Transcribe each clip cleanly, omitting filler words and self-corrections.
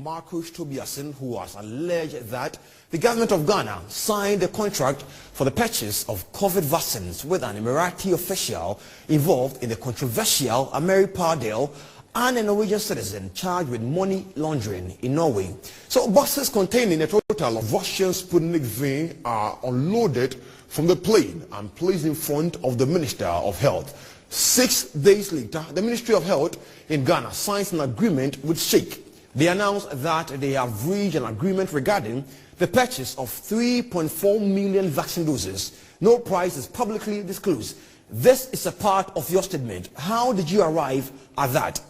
Markus Tobiassen, who has alleged that the government of Ghana signed a contract for the purchase of COVID vaccines with an Emirati official involved in the controversial Ameripa deal and a Norwegian citizen charged with money laundering in Norway. So boxes containing a total of Russian Sputnik V are unloaded from the plane and placed in front of the Minister of Health. 6 days later, the Ministry of Health in Ghana signs an agreement with Sheikh. They announced that they have reached an agreement regarding the purchase of 3.4 million vaccine doses. No price is publicly disclosed. This is a part of your statement. How did you arrive at that?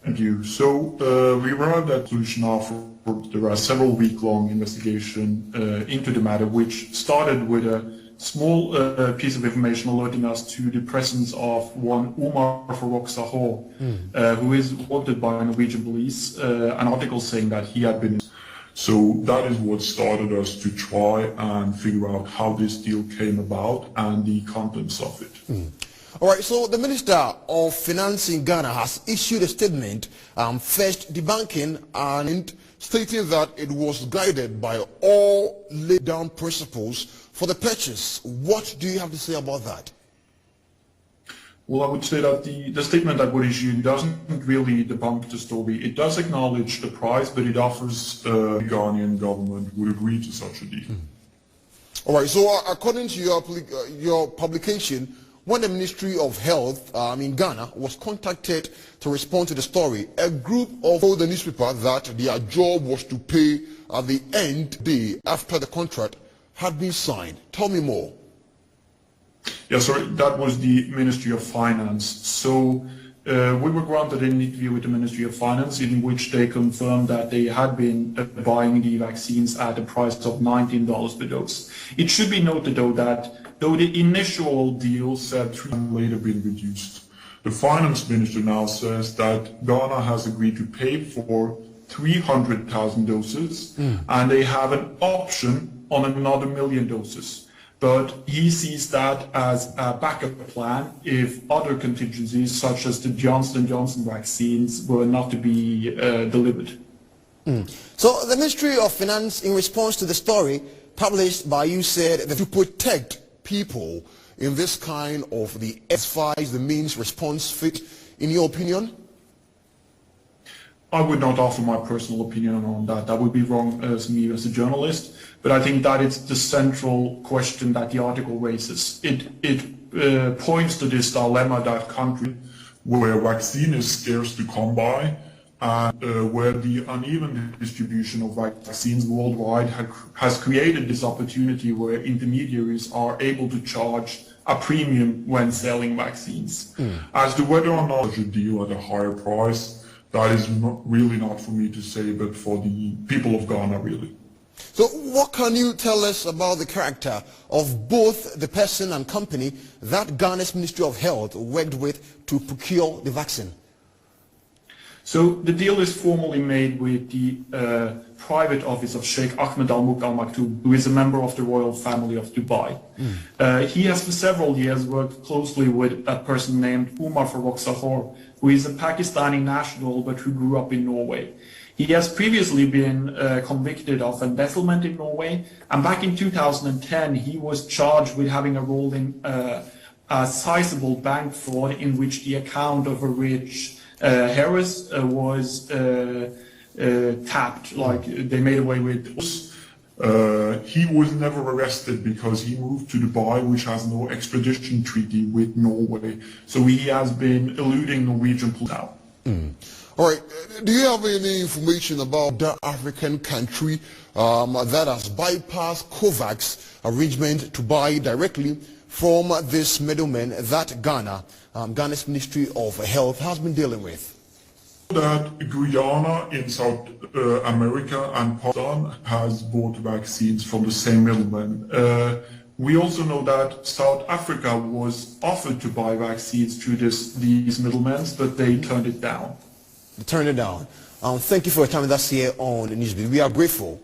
Thank you. So we arrived at solution after there are several week-long investigation into the matter, which started with a small piece of information alerting us to the presence of one Umar Farok Sahor, who is wanted by Norwegian police, an article saying that he had been. So that is what started us to try and figure out how this deal came about and the contents of it. All right, so the Minister of Finance in Ghana has issued a statement first debunking and stating that it was guided by all laid down principles for the purchase. What do you have to say about that? Well, I would say that the statement that was issued doesn't really debunk the story. It does acknowledge the price, but it offers the Ghanaian government would agree to such a deal. All right, so according to your publication, when the Ministry of Health in Ghana was contacted to respond to the story, a group told the newspaper that their job was to pay at the end day after the contract had been signed. Tell me more. Yeah, sorry, that was the Ministry of Finance. So we were granted an interview with the Ministry of Finance in which they confirmed that they had been buying the vaccines at a price of $19 per dose. It should be noted, though, that though the initial deal said 3 months later been reduced, the Finance Minister now says that Ghana has agreed to pay for 300,000 doses and they have an option on another 1 million doses. But he sees that as a backup plan if other contingencies, such as the Johnson & Johnson vaccines, were not to be delivered. So the Ministry of Finance, in response to the story published by you, said that to protect people in this kind of the S5, the means response fit, in your opinion? I would not offer my personal opinion on that. That would be wrong as me as a journalist. But I think that it's the central question that the article raises. It points to this dilemma that country where vaccine is scarce to come by and where the uneven distribution of vaccines worldwide has created this opportunity where intermediaries are able to charge a premium when selling vaccines. As to whether or not you deal at a higher price, that is really not for me to say, but for the people of Ghana, really. So what can you tell us about the character of both the person and company that Ghana's Ministry of Health worked with to procure the vaccine? So the deal is formally made with the private office of Sheikh Ahmed Al Mulk Al Maktoum, who is a member of the royal family of Dubai. He has for several years worked closely with a person named Umar Farok Sahor, who is a Pakistani national but who grew up in Norway. He has previously been convicted of embezzlement in Norway, and back in 2010 he was charged with having a role in a sizable bank fraud in which the account of a rich Harris was tapped, like they made away with. He was never arrested because he moved to Dubai, which has no extradition treaty with Norway. So he has been eluding Norwegian police now. All right. Do you have any information about the African country that has bypassed COVAX arrangement to buy directly from this middleman that Ghana's Ministry of Health has been dealing with? That Guyana in South America and Pakistan has bought vaccines from the same middleman. We also know that South Africa was offered to buy vaccines through these middlemen, but they turned it down. They turned it down. Thank you for your time with us here on the Newsbeat. We are grateful.